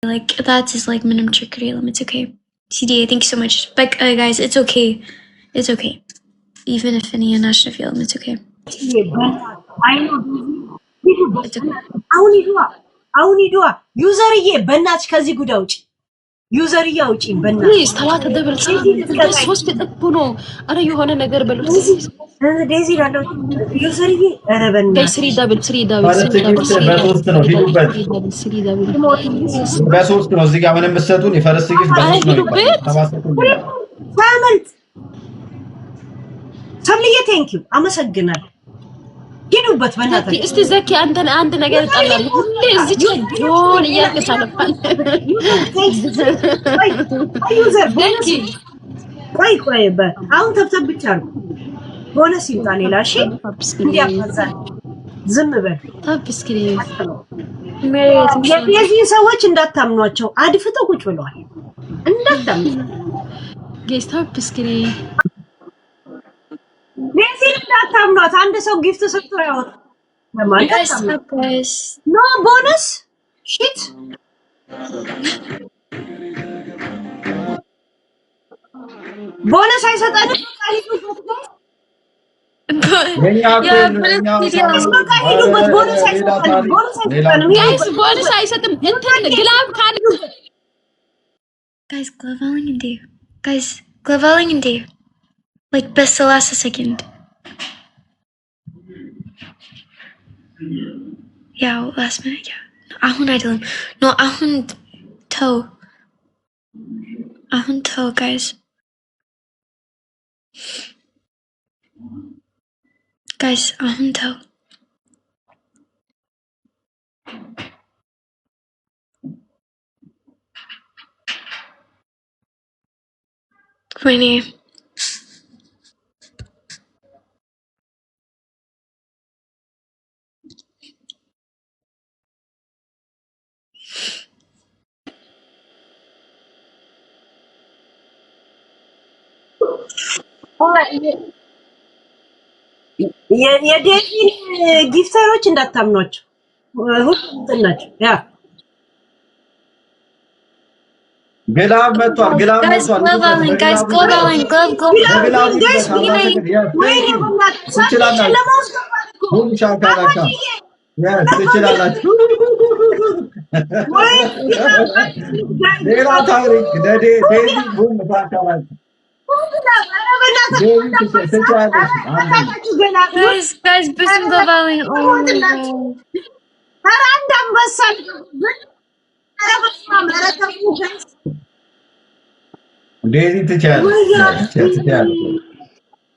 Like, that is like minimum trick curriculum. It's okay. CDA, thank you so much. But guys, it's okay. It's okay. Even if any national film, it's okay. I know. It's okay. User በእናትሽ ከዚህ ጉድ አውጪ ዩዘር ያውጪ በእናትሽ ተላተ ደብል ሶስት ጥብ ነው አረ የሆነ ነገር በሉት ዴዚ ያለው ዩዘር ኧረ በእናትሽ ስሪ ዳብል በሶስት ነው ሂዱበት በሶስት ነው እዚህ ጋር ምንም መስጠቱን የፈረስ ጊፍት በሶስት ነው ሳመንት ሰምልዬ ቴንክ ዩ አመሰግናለሁ ሂዱበት በእናትህ እስቲ ዘኪ አንድ ነገር ጣላል ሁሌ እዚህ ጆን ያከሳለፋል ዩዘር ቆይ አሁን ተብተብ ብቻ ነው ቦነስ ይምጣኔ ላሺ እንዲያፈዛል ዝም በል ታፕ ስክሪን የዚህ ሰዎች እንዳታምኗቸው አድፍጠው ቁጭ ብለዋል እንዳታምኑ ጌስ ታፕ ስክሪን ለዚህ እንዳታምኗት አንድ ሰው ጊፍት ሰጥቶ ያወጣ Guys. ኖ ቦነስ ሺት ቦነስ አይሰጣንም guys ቦነስ አይሰጥም እንትን ግላብ ካል Guys, Glavelling and Dave. Guys, Glavelling and Dave. Like, best the last second. Yeah, last minute, yeah. Ahun idol. No, Ahun toe, guys. Guys, Ahun toe. Winnie. የዴቪ ጊፍተሮች እንዳታምኗቸው ሁሉም ናቸው ያ ግላብ መጥቷል Guys, Glavelling, guys, Glavelling, glove. ሁሉ ሻካራካ ትችላላችሁ ሌላ ታሪክ ለዴ ዴዚ ቡም ታካራካ Guys, Bosom Glavelling. Oh my god. ዴዚ ትችላለች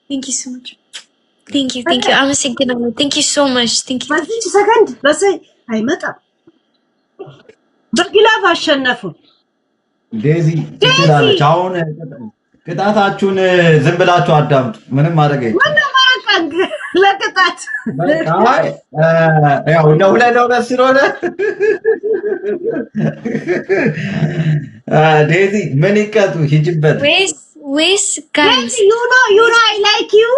Thank you so much. Thank you. I'm a sick dinner. Thank you so much. Thank you. በዚህ ሰከንድ በሰይ አይመጣም በግላብ አሸነፉ ዴዚ ትችላለች አሁን ቅጣታችሁን ዝም ብላችሁ አዳምጡ ምንም ማድረግ አይቻልም ለቅጣት ያው ለሁለት ስለሆነ ዴዚ ምን ይቀጡ ሂጅበት Wait, guys. you know I like you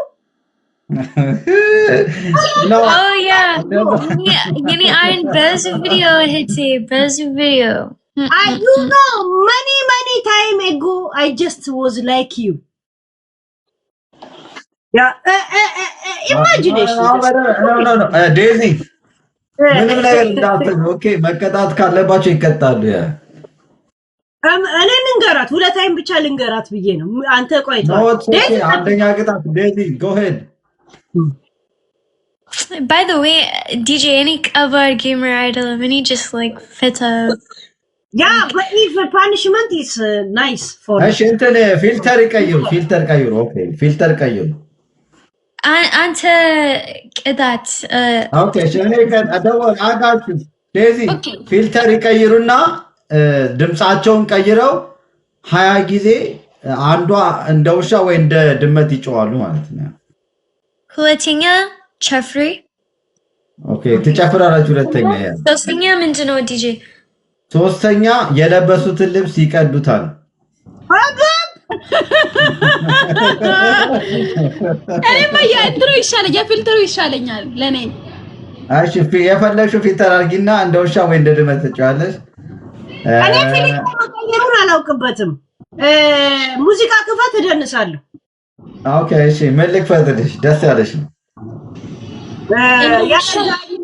no Oh yeah. Yeni iron buzz video hits a buzz video. you know many time ago I just was like you yeah imagination no ዴዚ ምንም ነገር እንዳትል ኦኬ መቀጣት ካለባቸው ይቀጣሉ ያ እኔ ልንገራት ሁለታይም ብቻ ልንገራት ብዬ ነው አንተ ቆይቷል ዴዚ አንደኛ ቅጣት ዴዚ go ahead By the way, DJ, any cover gamer idol of any just like fit up. Yeah, but if punishment is nice for እሺ እንትን ፊልተር ቀይሩ ኦኬ ፊልተር ቀይሩ አንተ ቅጣት ኦኬ እኔ ከደወል አጋችሁ ዴዚ ፊልተር ይቀይሩና ድምጻቸውን ቀይረው 20 ጊዜ አንዷ እንደ ውሻ ወይ እንደ ድመት ይጮዋሉ ማለት ነው ሁለተኛ ቸፍሪ ኦኬ ትጨፍራላችሁ ሁለተኛ ያ ሶስተኛ ምንድነው ዲጄ ሶስተኛ የለበሱትን ልብስ ይቀዱታል እኔማ የእንትሩ ይሻለኛል የፊልተሩ ይሻለኛል ለኔ እሺ የፈለግሽው ፊልተር አድርጊና እንደ ውሻ ወይ እንደ ድመት ትጫዋለሽ እኔ ፊልተር መቀየሩን አላውቅበትም ሙዚቃ ክፈት እደንሳለሁ ኦኬ እሺ ምን ልክፈትልሽ ደስ ያለሽ ነው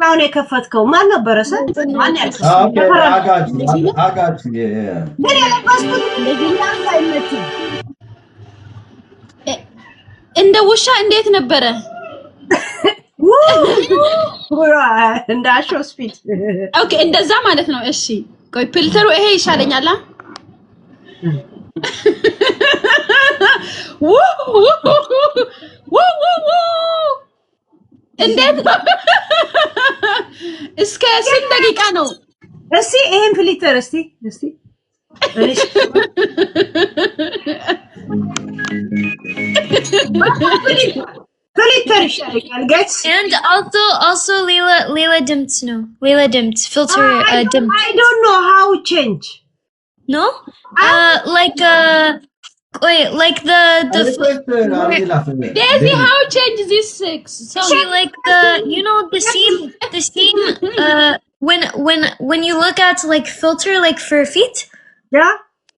ያው ነው የከፈትከው ማን ነበረ ሰጥ ማን ያልከው አጋጭ ምን ያለባስኩት እንደ ውሻ እንዴት ነበረ እንደ አሾ ስፒድ ኦኬ እንደዛ ማለት ነው እሺ ቆይ ፊልተሩ ይሄ ይሻለኛል እንዴት እስከ ስንት ደቂቃ ነው እስቲ ይሄን ፊልተር እስቲ filter ይሻለኛል guys and also Leila dimmed no Leila dimmed filter dimmed I don't know how change no like the Daisy how change this six so she like the scene when you look at like filter like for feet yeah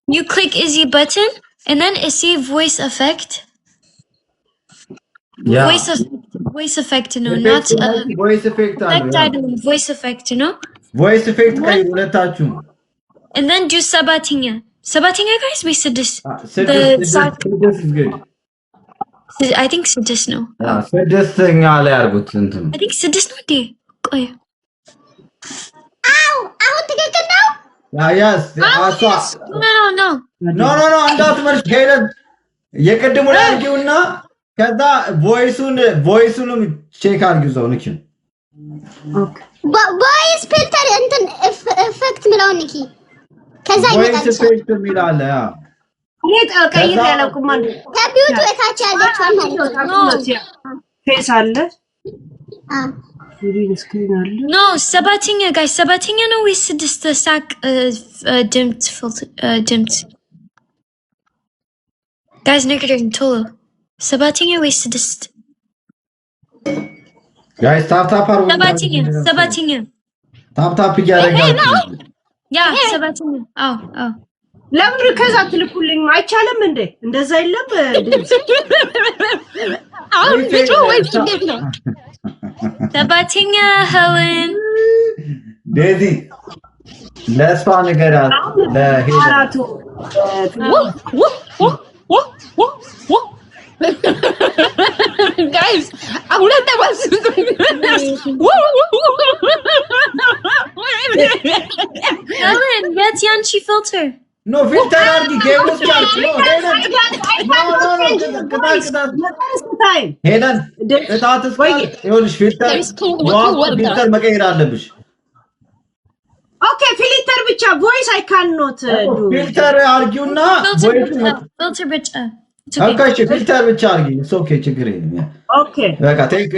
you click easy button and then it see voice effect yeah voice effect no not voice effect voice effect no voice effect ከይ ሁለታችሁ and then do sabatinha guys we said this this is good I think sudis no ስድስተኛ ላይ አርጉት እንትን I think sudis no ዲ ቆይ አሁን ትክክል ነው yes no እንዳትመርሽ ሄለን የቀድሙን አርጊውና ከዛ ቮይሱንም ቼክ አርጊው ዘው ንኪ ቮይስ ፊልተር እንትን ኢፌክት ምለውን ንኪ ከዛ ቮይስ ኢፌክት ሚላለ ያ ቀይር ያለው ኮማንድ ከቢውቱ እታች ያለችው ማለት ፌስ አለ ግሪን ስክሪን አለ no sabatinha guys sabatinha no we sudis the sac dimmed filter dimmed guys negative tolo sabatinha we sudis guys tap አርጉ sabatinha tap ያረጋችሁ ያ sabatinha ለምን ከዛ ትልኩልኝ አይቻለም እንዴ እንደዛ አይለም አሁን ልጅ ወይስ እንዴት ነው sabatinha Helen Daisy ለሷ ነገራት ለሄራቱ guys አሁን ተባስ Helen get Yanchi filter no filter አርጊ ጌም ውስጥ አርጊ ሄለን እታት ይኸውልሽ ፊልተር መቀየር አለብሽ ኦኬ ፊልተር ብቻ ቮይስ አይ ካን ኖት ዱ ፊልተር አርጊውና filter ብቻ ኦኬ ፊልተር ብቻ አርጊ ኦኬ ችግር የለም ኦኬ በቃ ቴንክ